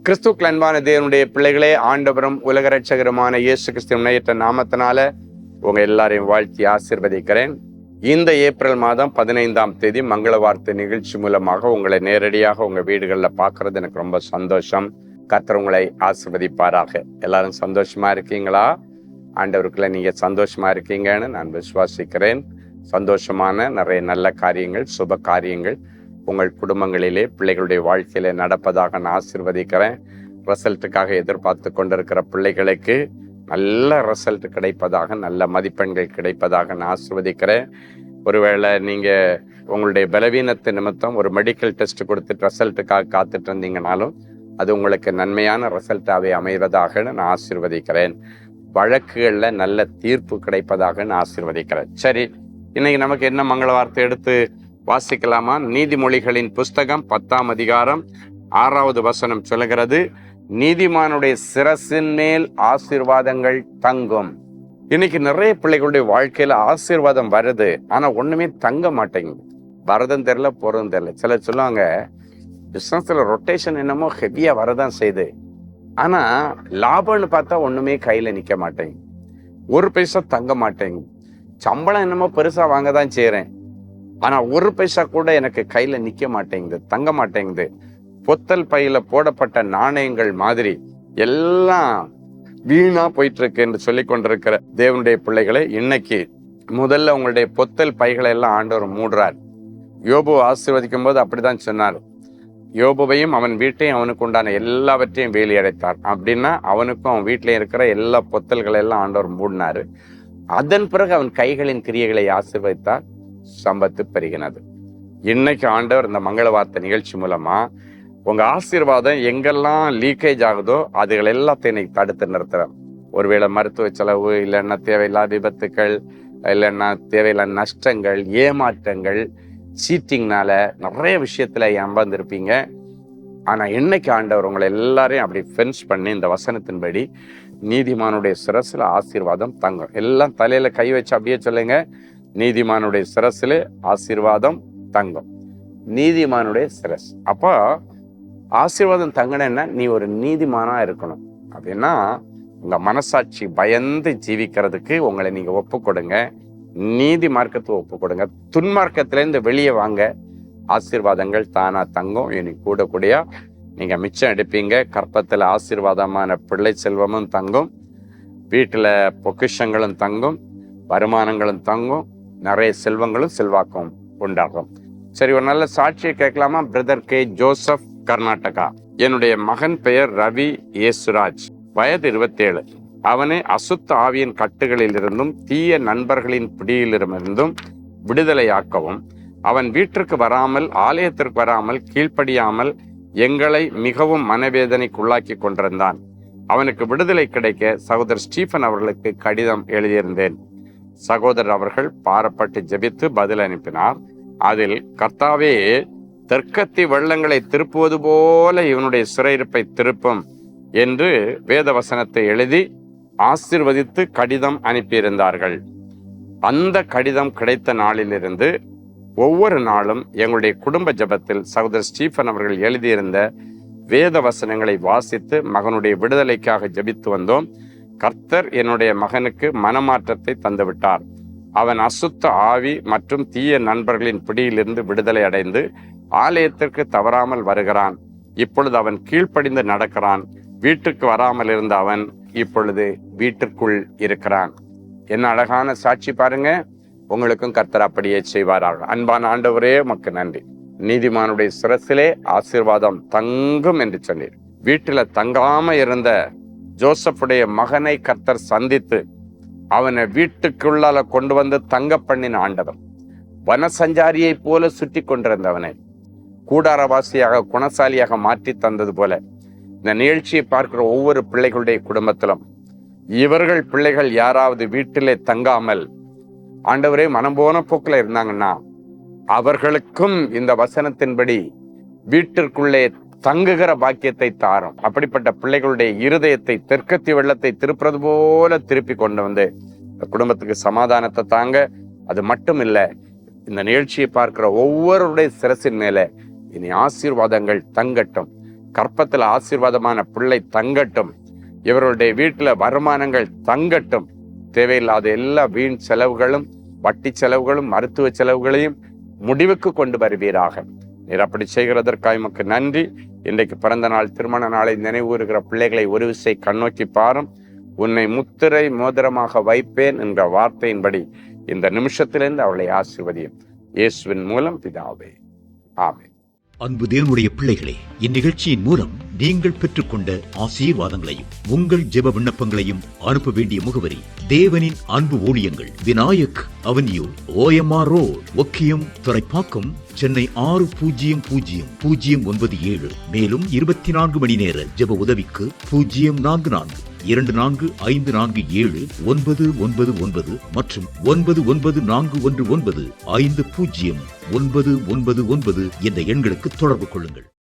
கிறிஸ்துவுக்குள் அன்பான தேவனுடைய பிள்ளைகளே, ஆண்டவரும் உலக ரட்சகருமான இயேசு கிறிஸ்துவின் முன்னிட்ட நாமத்தினால உங்க எல்லாரையும் வாழ்த்தி ஆசீர்வதிக்கிறேன். இந்த ஏப்ரல் மாதம் 15ஆம் தேதி மங்கள வார்த்தை நிகழ்ச்சி மூலமாக உங்களை நேரடியாக உங்க வீடுகளில் பார்க்கறது எனக்கு ரொம்ப சந்தோஷம். கர்த்தர் உங்களை ஆசீர்வதிப்பாராக. எல்லாரும் சந்தோஷமா இருக்கீங்களா? ஆண்டவருக்குள்ள நீங்க சந்தோஷமா இருக்கீங்கன்னு நான் விசுவாசிக்கிறேன். சந்தோஷமான நிறைய நல்ல காரியங்கள், சுப காரியங்கள் உங்கள் குடும்பங்களிலே, பிள்ளைகளுடைய வாழ்க்கையில நடப்பதாக நான் ஆசீர்வதிக்கிறேன். ரிசல்ட்டுக்காக எதிர்பார்த்து கொண்டிருக்கிற பிள்ளைகளுக்கு நல்ல ரிசல்ட் கிடைப்பதாக, நல்ல மதிப்பெண்கள் கிடைப்பதாக நான் ஆசீர்வதிக்கிறேன். ஒருவேளை நீங்க உங்களுடைய பலவீனத்து நிமித்தம் ஒரு மெடிக்கல் டெஸ்ட் கொடுத்துட்டு ரிசல்ட்டுக்காக காத்துட்டு இருந்தீங்கனாலும் அது உங்களுக்கு நன்மையான ரிசல்ட்டாகவே அமைவதாக நான் ஆசீர்வதிக்கிறேன். வழக்குகளில் நல்ல தீர்ப்பு கிடைப்பதாக நான் ஆசீர்வதிக்கிறேன். சரி, இன்னைக்கு நமக்கு என்ன மங்கள வார்த்தை எடுத்து வாசிக்கலாமா? நீதிமொழிகளின் புஸ்தகம் 10ஆம் அதிகாரம் 6வது வசனம் சொல்லுகிறது, நீதிமானுடைய சிரசின் மேல் ஆசீர்வாதங்கள் தங்கும். இன்னைக்கு நிறைய பிள்ளைகளுடைய வாழ்க்கையில ஆசீர்வாதம் வருது, ஆனா ஒண்ணுமே தங்க மாட்டேங்குது. வரதும் தெரியல, போறதும் தெரியல. சிலர் சொல்லுவாங்க, பிசினஸ்ல ரொட்டேஷன் என்னமோ ஹெவியா வரதான் செய்யுது, ஆனா லாபம்னு பார்த்தா ஒண்ணுமே கையில நிக்க மாட்டேங்குது, ஒரு பைசா தங்க மாட்டேங்குது. சம்பளம் என்னமோ பெருசா வாங்க தான் செய்யறேன், ஆனா ஒரு பைசா கூட எனக்கு கையில நிக்க மாட்டேங்குது, தங்க மாட்டேங்குது. பொத்தல் பையில போடப்பட்ட நாணயங்கள் மாதிரி எல்லாம் வீணா போயிட்டு இருக்கு என்று சொல்லி கொண்டிருக்கிற தேவனுடைய பிள்ளைகளை, இன்னைக்கு முதல்ல உங்களுடைய பொத்தல் பைகளை எல்லாம் ஆண்டவர் மூடுறார். யோபு ஆசீர்வதிக்கும் போது அப்படிதான் சொன்னார். யோபுவையும் அவன் வீட்டையும் அவனுக்கு உண்டான எல்லாவற்றையும் வேலி அடைத்தார். அப்படின்னா அவனுக்கும் அவன் வீட்டிலையும் இருக்கிற எல்லா பொத்தல்களை எல்லாம் ஆண்டவர் மூடினாரு. அதன் பிறகு அவன் கைகளின் கிரியைகளை ஆசீர்வதித்தார். சம்பத்து பெருகினது. இன்னைக்கு ஆண்டவர் இந்த மங்கள வார்த்தை நிகழ்ச்சி மூலமா உங்க ஆசீர்வாதம் எங்கெல்லாம் லீக்கேஜ் ஆகுதோ அதுகள் எல்லாத்தையும் இன்னைக்கு தடுத்து நிறுத்துறேன். ஒருவேளை மருத்துவ செலவு, இல்லைன்னா தேவையில்லாத விபத்துக்கள், இல்லைன்னா தேவையில்லாத நஷ்டங்கள், ஏமாற்றங்கள், சீட்டிங்னால நிறைய விஷயத்துல ஏமாந்திருப்பீங்க. ஆனா இன்னைக்கு ஆண்டவர் உங்களை எல்லாரையும் அப்படி ஃபென்ஸ் பண்ணி இந்த வசனத்தின்படி நீதிமானுடைய சிரசுல ஆசீர்வாதம் தங்கும். எல்லாம் தலையில கை வச்சு அப்படியே சொல்லுங்க, நீதிமானுடைய சிரசிலே ஆசீர்வாதம் தங்கும். நீதிமானுடைய சிரஸ். அப்போ ஆசீர்வாதம் தங்கணும்னா நீ ஒரு நீதிமானா இருக்கணும். அப்படின்னா உங்க மனசாட்சி பயந்து ஜீவிக்கிறதுக்கு உங்களை நீங்க ஒப்பு கொடுங்க. நீதி மார்க்கத்தை ஒப்பு கொடுங்க. துன்மார்க்கத்திலேருந்து வெளியே வாங்க. ஆசீர்வாதங்கள் தானா தங்கும். இனி கூடக்கூடிய நீங்க மிச்சம் எடுப்பீங்க. கற்பத்துல ஆசீர்வாதமான பிள்ளை செல்வமும் தங்கும், வீட்டுல பொக்கிஷங்களும் தங்கும், வருமானங்களும் தங்கும், நிறைய செல்வங்களும் செல்வாக்கும் உண்டாகும். சரி, ஒரு நல்ல சாட்சியை கேட்கலாமா? Brother K Joseph, Karnataka. என்னுடைய மகன் பெயர் ரவி ஏசுராஜ், வயது 27. அவனை அசுத்த ஆவியின் கட்டுகளில் இருந்தும் தீய நண்பர்களின் பிடியிலிருந்தும் விடுதலையாக்கவும், அவன் வீட்டிற்கு வராமல், ஆலயத்திற்கு வராமல், கீழ்ப்படியாமல் எங்களை மிகவும் மனவேதனைக்குள்ளாக்கி கொண்டிருந்தான். அவனுக்கு விடுதலை கிடைக்க சகோதரர் ஸ்டீஃபன் அவர்களுக்கு கடிதம் எழுதியிருந்தேன். சகோதரர் அவர்கள் பாரப்பட்டு ஜெபித்து பதில் அனுப்பினார். அதில், கர்த்தாவே, தெற்கத்தி வெள்ளங்களை திருப்புவது போல இவனுடைய சிறையிருப்பை திருப்பும் என்று வேத வசனத்தை எழுதி ஆசீர்வதித்து கடிதம் அனுப்பியிருந்தார்கள். அந்த கடிதம் கிடைத்த நாளிலிருந்து ஒவ்வொரு நாளும் எங்களுடைய குடும்ப ஜெபத்தில் சகோதரர் ஸ்டீஃபன் அவர்கள் எழுதியிருந்த வேத வசனங்களை வாசித்து மகனுடைய விடுதலைக்காக ஜெபித்து வந்தோம். கர்த்தர் என்னுடைய மகனுக்கு மனமாற்றத்தை தந்துவிட்டார். அவன் அசுத்த ஆவி மற்றும் தீய நண்பர்களின் பிடியிலிருந்து விடுதலை அடைந்து ஆலயத்திற்கு தவறாமல் வருகிறான். இப்பொழுது அவன் கீழ்ப்படிந்து நடக்கிறான். வீட்டுக்கு வராமல் இருந்த அவன் இப்பொழுது வீட்டிற்குள் இருக்கிறான். என்ன அழகான சாட்சி பாருங்க. உங்களுக்கும் கர்த்தர் அப்படியே செய்வாராக. அன்பான ஆண்டவரே, உமக்கு நன்றி. நீதிமானுடைய சிரசிலே ஆசீர்வாதம் தங்கும் என்று சொன்னீர். வீட்டுல தங்காம இருந்த ஜோசப்புடைய மகனை கர்த்தர் சந்தித்து அவனை வீட்டுக்குள்ளால கொண்டு வந்து தங்க பண்ணின ஆண்டவர். வனசஞ்சாரியை போல சுற்றி கொண்டிருந்தவனை கூடாரவாசியாக, குணசாலியாக மாற்றி தந்தது போல இந்த நிகழ்ச்சியை பார்க்கிற ஒவ்வொரு பிள்ளைகளுடைய குடும்பத்திலும் இவர்கள் பிள்ளைகள் யாராவது வீட்டிலே தங்காமல் ஆண்டவரே மனம் போன போக்குல இருந்தாங்கன்னா அவர்களுக்கும் இந்த வசனத்தின்படி வீட்டிற்குள்ளே தங்குகிற பாக்கியத்தை தாரும். அப்படிப்பட்ட பிள்ளைகளுடைய இருதயத்தை தெற்கத்தி வெள்ளத்தை திருப்புறது போல திருப்பி கொண்டு வந்து இந்த குடும்பத்துக்கு சமாதானத்தை தாங்க. அது மட்டும் இல்லை, இந்த நிகழ்ச்சியை பார்க்கிற ஒவ்வொருடைய சிரசின் மேல இனி ஆசீர்வாதங்கள் தங்கட்டும். கற்பத்தில் ஆசீர்வாதமான பிள்ளை தங்கட்டும். இவர்களுடைய வீட்டுல வருமானங்கள் தங்கட்டும். தேவையில்லாத எல்லா வீண் செலவுகளும், வட்டி செலவுகளும், மருத்துவ செலவுகளையும் முடிவுக்கு கொண்டு வருவீராக. நீர் அப்படி செய்கிறதற்காக உமக்கு நன்றி. இன்றைக்கு பிறந்த நாள், திருமண நாளை நினைவுறுகிற பிள்ளைகளை ஒரு விசை கண்ணோக்கி பாரும். உன்னை முத்திரை மோதிரமாக வைப்பேன் என்ற வார்த்தையின்படி இந்த நிமிஷத்திலிருந்து அவளை ஆசீர்வதியும். இயேசுவின் மூலம் பிதாவே, ஆமென். அன்பு தேவனுடைய பிள்ளைகளே, இந்நிகழ்ச்சியின் மூலம் நீங்கள் பெற்றுக்கொண்ட ஆசீர்வாதங்களையும் உங்கள் ஜெப விண்ணப்பங்களையும் அனுப்ப வேண்டிய முகவரி: தேவனின் அன்பு ஊழியங்கள், Vinayak avenue, OMR road, Okkiyam, Thoraipakkam, Chennai 600097. மேலும் 24 மணி நேர ஜெப உதவிக்கு 044-24547-999 மற்றும் 9941150999 என்ற எண்களுக்கு தொடர்பு கொள்ளுங்கள்.